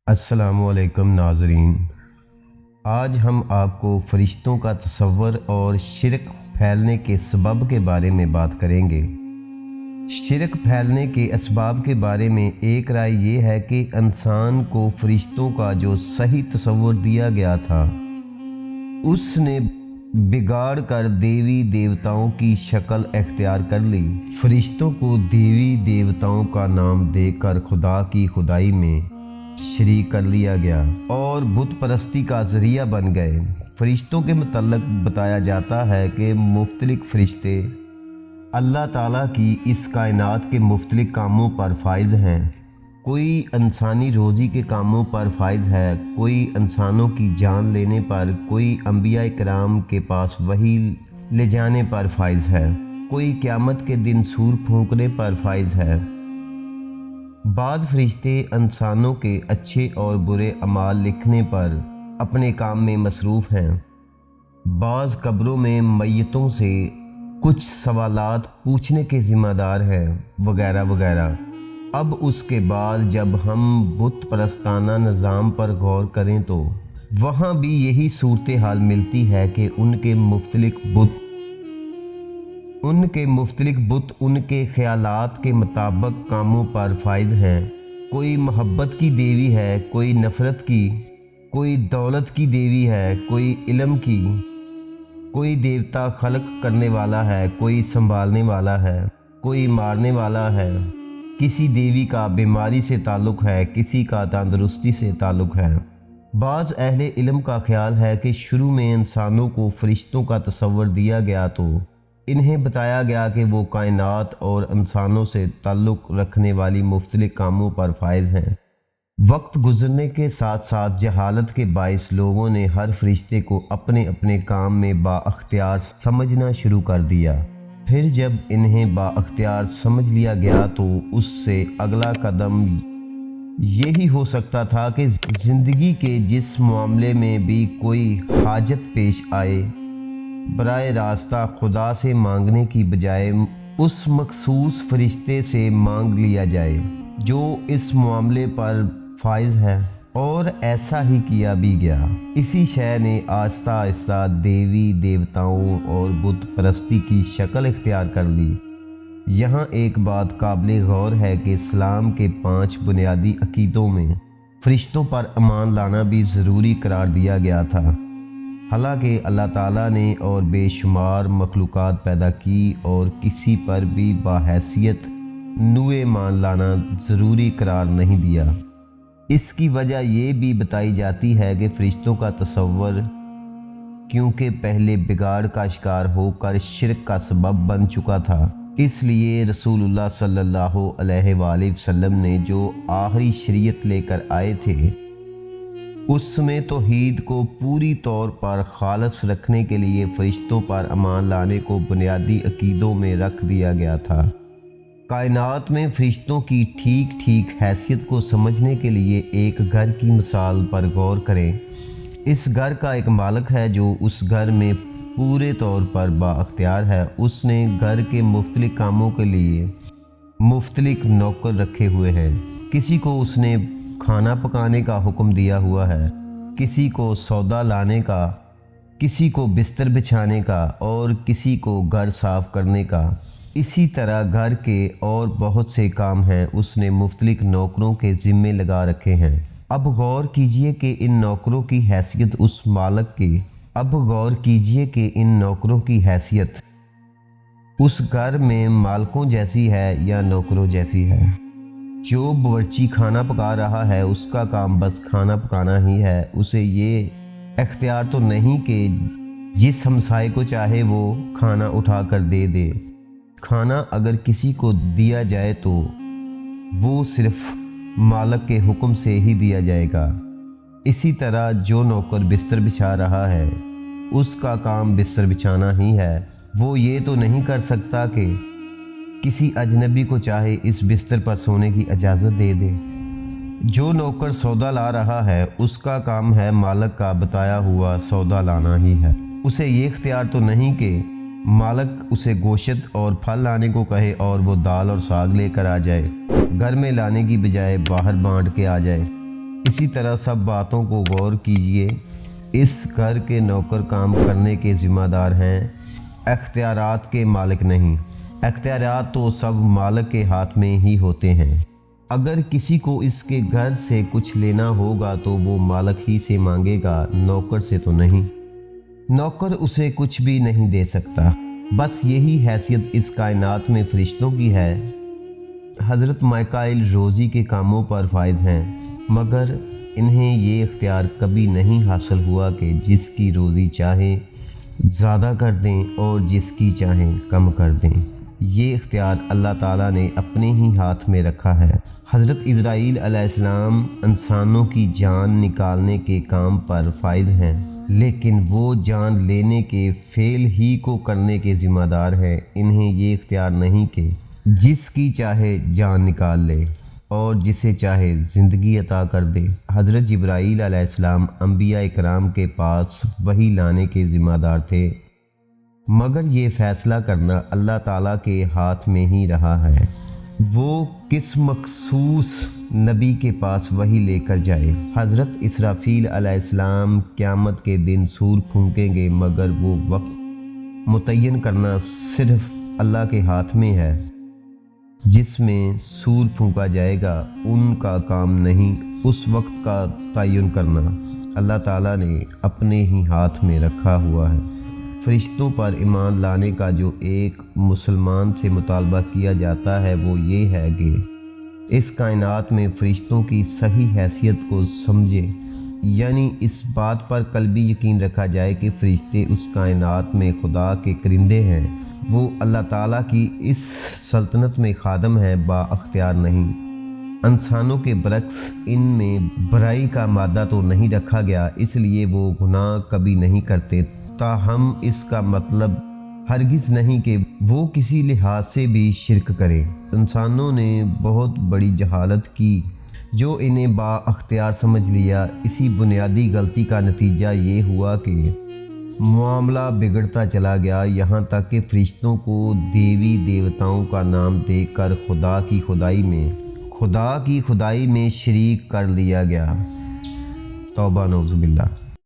अस्सलाम वालेकुम नाज़रीन। आज हम आपको फ़रिश्तों का तसव्वुर और शिरक फैलने के सबब के बारे में बात करेंगे। शिरक फैलने के असबाब के बारे में एक राय ये है कि इंसान को फ़रिश्तों का जो सही तसव्वुर दिया गया था उसने बिगाड़ कर देवी देवताओं की शक्ल इख्तियार कर ली। फ़रिश्तों को देवी देवताओं का नाम देकर खुदा की खुदाई में शरीक कर लिया गया और बुत परस्ती का ज़रिया बन गए। फ़रिश्तों के मुतल्लिक़ बताया जाता है कि मुख्तलिफ़ फ़रिश्ते अल्लाह ताला की इस कायनात के मुख्तलिफ़ कामों पर फाइज़ हैं। कोई इंसानी रोज़ी के कामों पर फाइज़ है, कोई इंसानों की जान लेने पर, कोई अंबिया कराम के पास वही ले जाने पर फाइज़ है, कोई क़यामत के दिन सूर फूंकने पर फाइज़ है। बाद फरिश्ते इंसानों के अच्छे और बुरे अमाल लिखने पर अपने काम में मसरूफ़ हैं। बाज़ कब्रों में मैयतों से कुछ सवालात पूछने के ज़िम्मेदार हैं वगैरह वगैरह। अब उसके बाद जब हम बुत परस्ताना निज़ाम पर गौर करें तो वहाँ भी यही सूरत हाल मिलती है कि उनके मुख्तलिफ़ बुत उनके ख़यालात के मुताबिक कामों पर फाइज़ हैं। कोई मोहब्बत की देवी है, कोई नफ़रत की, कोई दौलत की देवी है, कोई इल्म की, कोई देवता खलक करने वाला है, कोई संभालने वाला है, कोई मारने वाला है। किसी देवी का बीमारी से ताल्लुक़ है, किसी का तंदुरुस्ती से ताल्लुक़ है। बाज़ अहले इल्म का ख्याल है कि शुरू में इंसानों को फ़रिश्तों का तसव्वुर दिया गया तो इन्हें बताया गया कि वो कायनात और इंसानों से ताल्लुक़ रखने वाली मुख्तलिफ़ कामों पर फाइज़ हैं। वक्त गुज़रने के साथ साथ जहालत के बाइस लोगों ने हर फरिश्ते को अपने अपने काम में बाअख्तियार समझना शुरू कर दिया। फिर जब इन्हें बाअख्तियार समझ लिया गया तो उससे अगला कदम यही हो सकता था कि ज़िंदगी के जिस मामले में भी कोई हाजत पेश आए, बराए रास्ता खुदा से मांगने की बजाय उस मखसूस फरिश्ते से मांग लिया जाए जो इस मामले पर फाइज़ है, और ऐसा ही किया भी गया। इसी शय ने आहिस्ता आहिस्ता देवी देवताओं और बुत परस्ती की शक्ल इख्तियार कर ली। यहाँ एक बात काबिल गौर है कि इस्लाम के 5 बुनियादी अकीदों में फ़रिश्तों पर ईमान लाना भी ज़रूरी करार दिया गया था। हालांकि अल्लाह ताला ने और बेशुमार मखलूक़ात पैदा की और किसी पर भी बाहैसियत नूए ईमान लाना ज़रूरी करार नहीं दिया। इसकी वजह ये भी बताई जाती है कि फ़रिश्तों का तसव्वुर क्योंकि पहले बिगाड़ का शिकार होकर शिरक का सबब बन चुका था, इसलिए रसूलुल्लाह सल्लल्लाहु अलैहि वसल्लम ने जो आखिरी शरीयत लेकर आए थे उसमें तौहीद को पूरी तौर पर खालस रखने के लिए फ़रिश्तों पर ईमान लाने को बुनियादी अकीदों में रख दिया गया था। कायनात में फ़रिश्तों की ठीक ठीक हैसियत को समझने के लिए एक घर की मिसाल पर गौर करें। इस घर का एक मालिक है जो उस घर में पूरे तौर पर बाअख्तियार है। उसने घर के मुख्तलिफ़ कामों के लिए मुख्तलिफ़ नौकर रखे हुए हैं। किसी को उसने खाना पकाने का हुक्म दिया हुआ है, किसी को सौदा लाने का, किसी को बिस्तर बिछाने का और किसी को घर साफ़ करने का। इसी तरह घर के और बहुत से काम हैं उसने मुख्तलिफ़ नौकरों के ज़िम्मे लगा रखे हैं। अब गौर कीजिए कि इन नौकरों की हैसियत उस घर में मालकों जैसी है या नौकरों जैसी है। जो बावर्ची खाना पका रहा है उसका काम बस खाना पकाना ही है। उसे ये इख्तियार तो नहीं कि जिस हमसाये को चाहे वो खाना उठा कर दे दे। खाना अगर किसी को दिया जाए तो वो सिर्फ मालिक के हुक्म से ही दिया जाएगा। इसी तरह जो नौकर बिस्तर बिछा रहा है उसका काम बिस्तर बिछाना ही है। वो ये तो नहीं कर सकता कि किसी अजनबी को चाहे इस बिस्तर पर सोने की इजाज़त दे दे। जो नौकर सौदा ला रहा है उसका काम है मालिक का बताया हुआ सौदा लाना ही है। उसे ये इख्तियार तो नहीं कि मालिक उसे गोश्त और फल लाने को कहे और वो दाल और साग लेकर आ जाए, घर में लाने की बजाय बाहर बांट के आ जाए। इसी तरह सब बातों को गौर कीजिए। इस घर के नौकर काम करने के ज़िम्मेदार हैं, अख्तियारात के मालिक नहीं। अख्तियारात तो सब मालिक के हाथ में ही होते हैं। अगर किसी को इसके घर से कुछ लेना होगा तो वो मालिक ही से मांगेगा, नौकर से तो नहीं। नौकर उसे कुछ भी नहीं दे सकता। बस यही हैसियत इस कायनात में फरिश्तों की है। हज़रत माइकाइल रोज़ी के कामों पर फाइज हैं, मगर इन्हें ये इख्तियार कभी नहीं हासिल हुआ कि जिसकी रोज़ी चाहे ज़्यादा कर दें और जिसकी चाहें कम कर दें। ये इख्तियार अल्लाह ताला ने अपने ही हाथ में रखा है। हज़रत इज़राइल अलैहिस्सलाम इंसानों की जान निकालने के काम पर फाइज हैं, लेकिन वो जान लेने के फ़ेल ही को करने के ज़िम्मेदार हैं। इन्हें ये इख्तियार नहीं कि जिसकी चाहे जान निकाल ले और जिसे चाहे ज़िंदगी अता कर दे। हज़रत जिब्राईल अलैहिस्सलाम अंबिया इकराम के पास वही लाने के ज़िम्मेदार थे, मगर ये फ़ैसला करना अल्लाह ताला के हाथ में ही रहा है वो किस मखसूस नबी के पास वही लेकर जाए। हज़रत इसराफील अलैहिस्सलाम क़यामत के दिन सूर फूंकेंगे, मगर वो वक्त मुतय्यन करना सिर्फ़ अल्लाह के हाथ में है। जिसमें सूर फूंका जाएगा उनका काम नहीं, उस वक्त का तयन करना अल्लाह ताला ने अपने ही हाथ में रखा हुआ है। फरिश्तों पर ईमान लाने का जो एक मुसलमान से मुतालबा किया जाता है वो ये है कि इस कायनात में फरिश्तों की सही हैसियत को समझे, यानी इस बात पर कल्बी यकीन रखा जाए कि फरिश्ते उस कायनात में खुदा के करिंदे हैं। वो अल्लाह ताला की इस सल्तनत में खादम है, बाअख्तियार नहीं। इंसानों के बरक्स इनमें बुराई का मादा तो नहीं रखा गया, इसलिए वो गुनाह कभी नहीं करते। ताहम इसका मतलब हरगिज़ नहीं कि वो किसी लिहाज से भी शिरक करें। इंसानों ने बहुत बड़ी जहालत की जो इन्हें बाअख्तियार समझ लिया। इसी बुनियादी गलती का नतीजा ये हुआ कि मामला बिगड़ता चला गया, यहाँ तक कि फरिश्तों को देवी देवताओं का नाम देकर खुदा की खुदाई में शरीक कर लिया गया। तौबा नौज़ुबिल्लाह।